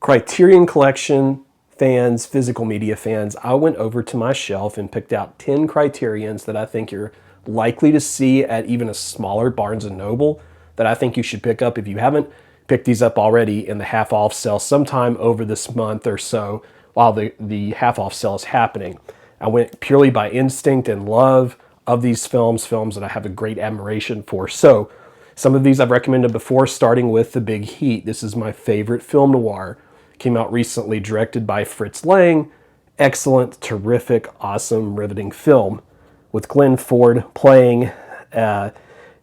Criterion Collection fans, physical media fans, I went over to my shelf and picked out 10 Criterions that I think you're likely to see at even a smaller Barnes & Noble that I think you should pick up if you haven't picked these up already in the half-off sale sometime over this month or so while the half-off sale is happening. I went purely by instinct and love of these films that I have a great admiration for. So some of these I've recommended before, starting with The Big Heat. This is my favorite film noir. Came out recently, directed by Fritz Lang. Excellent, terrific, awesome, riveting film with Glenn Ford playing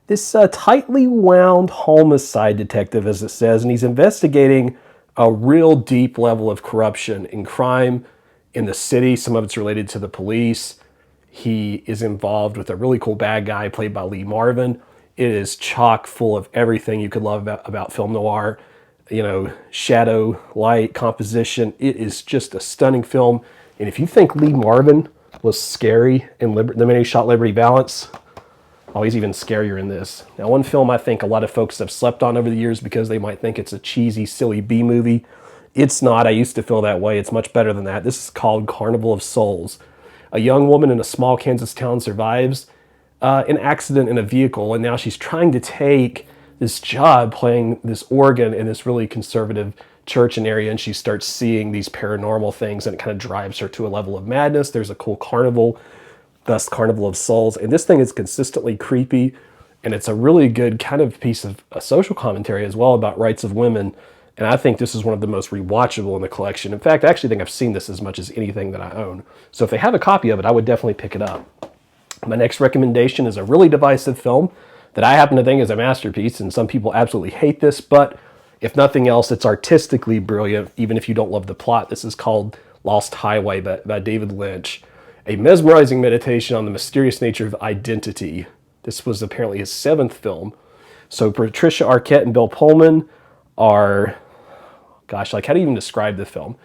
this tightly wound homicide detective, as it says, and he's investigating a real deep level of corruption and crime in the city. Some of it's related to the police. He is involved with a really cool bad guy played by Lee Marvin. It is chock full of everything you could love about film noir. You know, shadow, light, composition. It is just a stunning film. And if you think Lee Marvin was scary in The Minute He Shot Liberty Valance, oh, he's even scarier in this. Now, one film I think a lot of folks have slept on over the years because they might think it's a cheesy, silly B movie. It's not. I used to feel that way. It's much better than that. This is called Carnival of Souls. A young woman in a small Kansas town survives an accident in a vehicle, and now she's trying to take this job playing this organ in this really conservative church and area, and she starts seeing these paranormal things, and it kind of drives her to a level of madness. There's a cool carnival, thus Carnival of Souls, and this thing is consistently creepy, and it's a really good kind of piece of a social commentary as well about rights of women, and I think this is one of the most rewatchable in the collection. In fact, I actually think I've seen this as much as anything that I own. So if they have a copy of it, I would definitely pick it up. My next recommendation is a really divisive film that I happen to think is a masterpiece, and some people absolutely hate this, but if nothing else, it's artistically brilliant, even if you don't love the plot. This is called Lost Highway by David Lynch, a mesmerizing meditation on the mysterious nature of identity. This was apparently his 7th film. So Patricia Arquette and Bill Pullman are, gosh, like how do you even describe the film?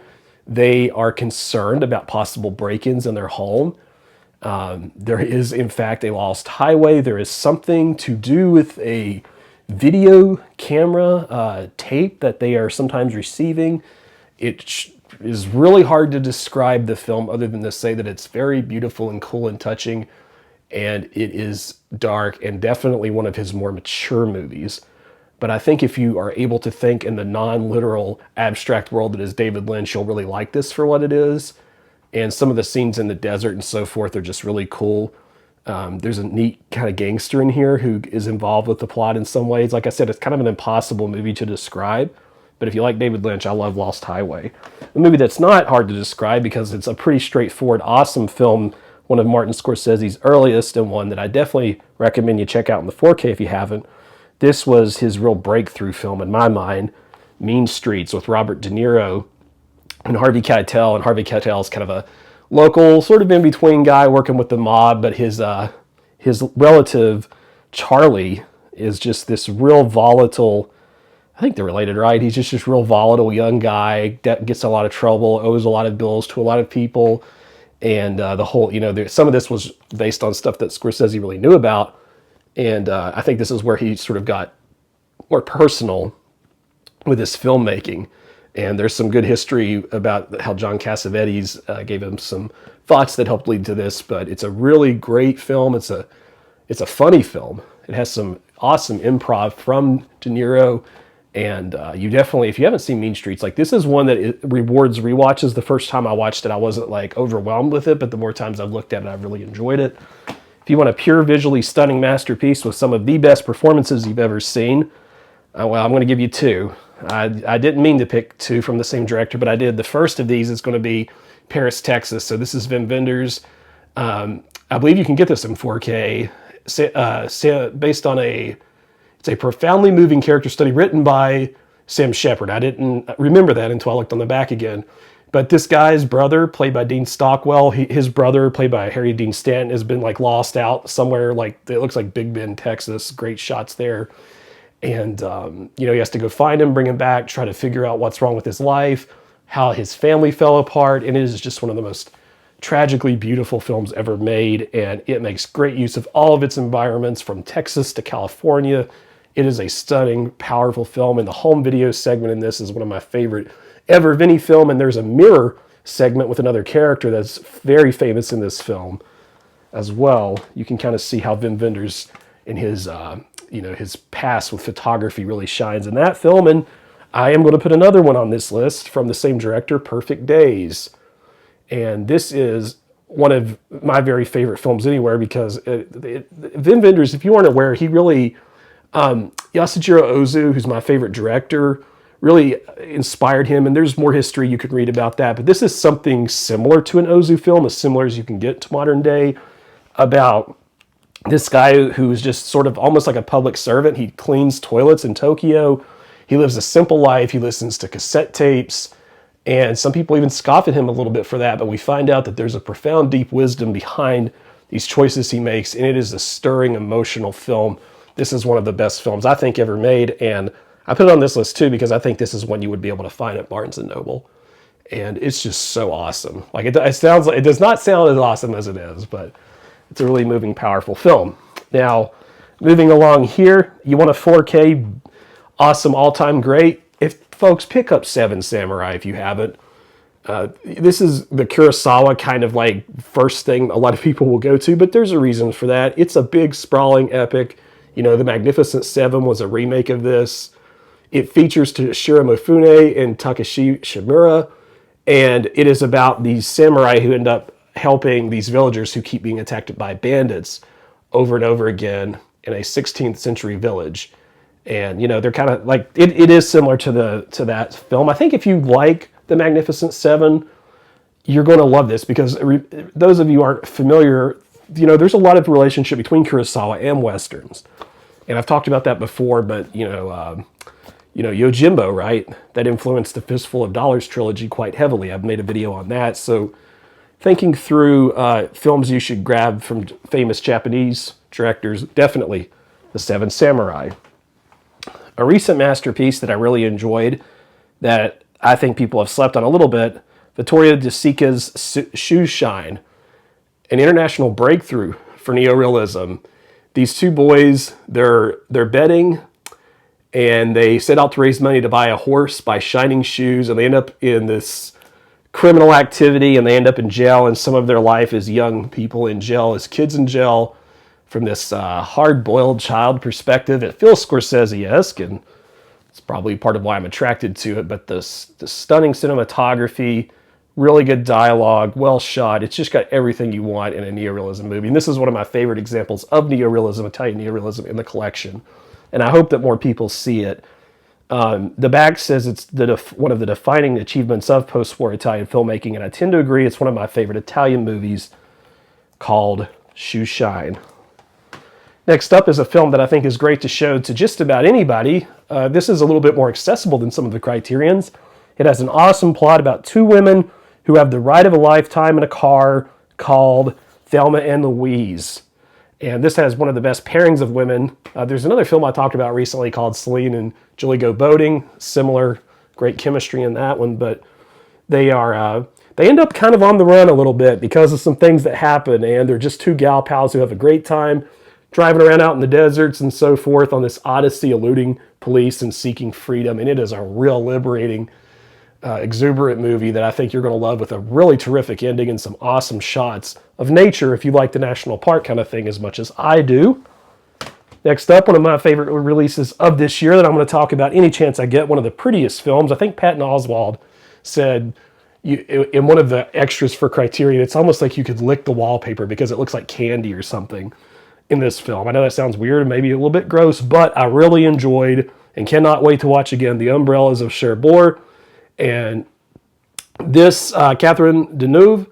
They are concerned about possible break-ins in their home. There is, in fact, a lost highway. There is something to do with a video camera tape that they are sometimes receiving. It is really hard to describe the film other than to say that it's very beautiful and cool and touching, and it is dark and definitely one of his more mature movies. But I think if you are able to think in the non-literal abstract world that is David Lynch, you'll really like this for what it is. And some of the scenes in the desert and so forth are just really cool. There's a neat kind of gangster in here who is involved with the plot in some ways. Like I said, it's kind of an impossible movie to describe. But if you like David Lynch, I love Lost Highway. A movie that's not hard to describe because it's a pretty straightforward, awesome film. One of Martin Scorsese's earliest, and one that I definitely recommend you check out in the 4K if you haven't. This was his real breakthrough film in my mind, Mean Streets, with Robert De Niro and Harvey Keitel. And Harvey Keitel is kind of a local, sort of in-between guy working with the mob, but his relative, Charlie, is just this real volatile, I think they're related, right? He's just this real volatile young guy, gets a lot of trouble, owes a lot of bills to a lot of people, and the whole, some of this was based on stuff that Scorsese really knew about, and I think this is where he sort of got more personal with his filmmaking. And there's some good history about how John Cassavetes gave him some thoughts that helped lead to this. But it's a really great film. It's a funny film. It has some awesome improv from De Niro. And you definitely, if you haven't seen Mean Streets, like this is one that it rewards rewatches. The first time I watched it, I wasn't like overwhelmed with it. But the more times I've looked at it, I've really enjoyed it. If you want a pure, visually stunning masterpiece with some of the best performances you've ever seen, well, I'm going to give you 2. I didn't mean to pick 2 from the same director, but I did. The first of these is going to be Paris, Texas. So this is Wim Wenders. I believe you can get this in 4K. Based on it's a profoundly moving character study written by Sam Shepard. I didn't remember that until I looked on the back again. But this guy's brother, played by Dean Stockwell, his brother, played by Harry Dean Stanton, has been like lost out somewhere. Like it looks like Big Bend, Texas. Great shots there. And, he has to go find him, bring him back, try to figure out what's wrong with his life, how his family fell apart. And it is just one of the most tragically beautiful films ever made. And it makes great use of all of its environments from Texas to California. It is a stunning, powerful film. And the home video segment in this is one of my favorite ever of any film, and there's a mirror segment with another character that's very famous in this film as well. You can kind of see how Wim Wenders in his his past with photography really shines in that film. And I am going to put another one on this list from the same director, Perfect Days. And this is one of my very favorite films anywhere because Wim Wenders, if you aren't aware, he really, Yasujiro Ozu, who's my favorite director, really inspired him. And there's more history you could read about that. But this is something similar to an Ozu film, as similar as you can get to modern day, about this guy who's just sort of almost like a public servant. He cleans toilets in Tokyo. He lives a simple life. He listens to cassette tapes. And some people even scoff at him a little bit for that. But we find out that there's a profound, deep wisdom behind these choices he makes. And it is a stirring, emotional film. This is one of the best films I think ever made. And I put it on this list too because I think this is one you would be able to find at Barnes & Noble. And it's just so awesome. Like it sounds like, it does not sound as awesome as it is, but it's a really moving, powerful film. Now, moving along here, you want a 4K, awesome, all-time great. If folks, pick up Seven Samurai if you haven't. This is the Kurosawa kind of like first thing a lot of people will go to, but there's a reason for that. It's a big, sprawling epic. You know, The Magnificent Seven was a remake of this. It features Toshiro Mifune and Takashi Shimura, and it is about these samurai who end up helping these villagers who keep being attacked by bandits over and over again in a 16th century village. And, you know, they're kind of like, it is similar to that film. I think if you like The Magnificent Seven, you're going to love this because those of you who aren't familiar, you know, there's a lot of relationship between Kurosawa and Westerns. And I've talked about that before, but, Yojimbo, right? That influenced the Fistful of Dollars trilogy quite heavily. I've made a video on that. So thinking through films you should grab from famous Japanese directors, definitely The Seven Samurai. A recent masterpiece that I really enjoyed that I think people have slept on a little bit, Vittorio De Sica's Shoe Shine, an international breakthrough for neorealism. These two boys, they're betting, and they set out to raise money to buy a horse by shining shoes, and they end up in this criminal activity, and they end up in jail, and some of their life is young people in jail, as kids in jail, from this hard-boiled child perspective. It feels Scorsese-esque, and it's probably part of why I'm attracted to it, but the stunning cinematography, really good dialogue, well shot. It's just got everything you want in a neorealism movie. And this is one of my favorite examples of neorealism, Italian neorealism, in the collection. And I hope that more people see it. The back says it's one of the defining achievements of post-war Italian filmmaking, and I tend to agree. It's one of my favorite Italian movies called Shoe Shine. Next up is a film that I think is great to show to just about anybody. This is a little bit more accessible than some of the Criterions. It has an awesome plot about two women who have the ride of a lifetime in a car called Thelma and Louise. And this has one of the best pairings of women. There's another film I talked about recently called Celine and Julie Go Boating. Similar, great chemistry in that one. But they end up kind of on the run a little bit because of some things that happen. And they're just two gal pals who have a great time driving around out in the deserts and so forth on this odyssey, eluding police and seeking freedom. And it is a real liberating, exuberant movie that I think you're going to love, with a really terrific ending and some awesome shots of nature if you like the national park kind of thing as much as I do. Next up, one of my favorite releases of this year that I'm going to talk about any chance I get, one of the prettiest films. I think Patton Oswalt said in one of the extras for Criterion, it's almost like you could lick the wallpaper because it looks like candy or something in this film. I know that sounds weird and maybe a little bit gross, but I really enjoyed and cannot wait to watch again The Umbrellas of Cherbourg. And this, Catherine Deneuve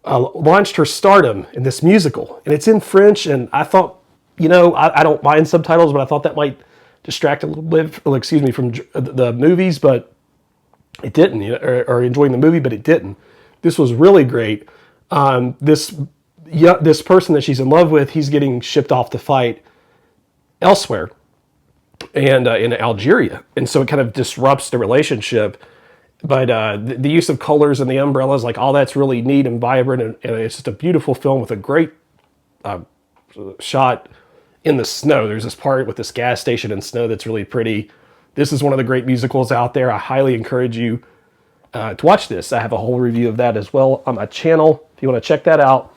launched her stardom in this musical, and it's in French, and I thought, I don't mind subtitles, but I thought that might distract a little bit, from the movies, but it didn't, or enjoying the movie, but it didn't. This was really great. This person that she's in love with, he's getting shipped off to fight elsewhere, and in Algeria, and so it kind of disrupts the relationship. But the use of colors and the umbrellas, like all that's really neat and vibrant, and it's just a beautiful film with a great shot in the snow. There's this part with this gas station in snow that's really pretty. This is one of the great musicals out there. I highly encourage you to watch this. I have a whole review of that as well on my channel if you want to check that out.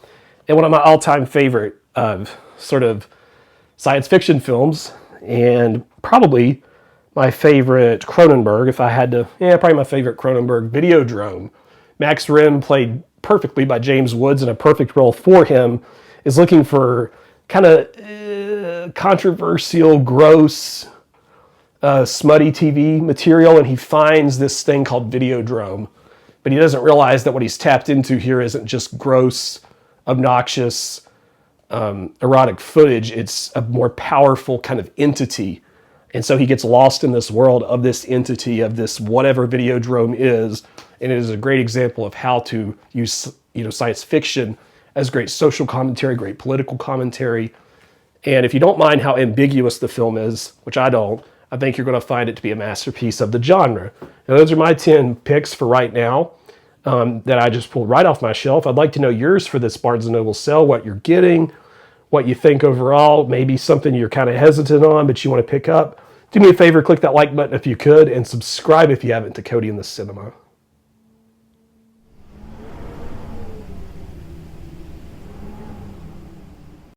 And one of my all-time favorite sort of science fiction films, and probably my favorite Cronenberg, if I had to, probably my favorite Cronenberg, Videodrome. Max Rimm, played perfectly by James Woods in a perfect role for him, is looking for kind of controversial, gross, smutty TV material, and he finds this thing called Videodrome. But he doesn't realize that what he's tapped into here isn't just gross, obnoxious, erotic footage. It's a more powerful kind of entity. And so he gets lost in this world of this entity, of this whatever Videodrome is. And it is a great example of how to use, science fiction as great social commentary, great political commentary. And if you don't mind how ambiguous the film is, which I don't, I think you're going to find it to be a masterpiece of the genre. Now, those are my 10 picks for right now that I just pulled right off my shelf. I'd like to know yours for this Barnes & Noble sale, what you're getting, what you think overall, maybe something you're kind of hesitant on but you want to pick up. Do me a favor, click that like button if you could, and subscribe if you haven't to Cody in the Cinema.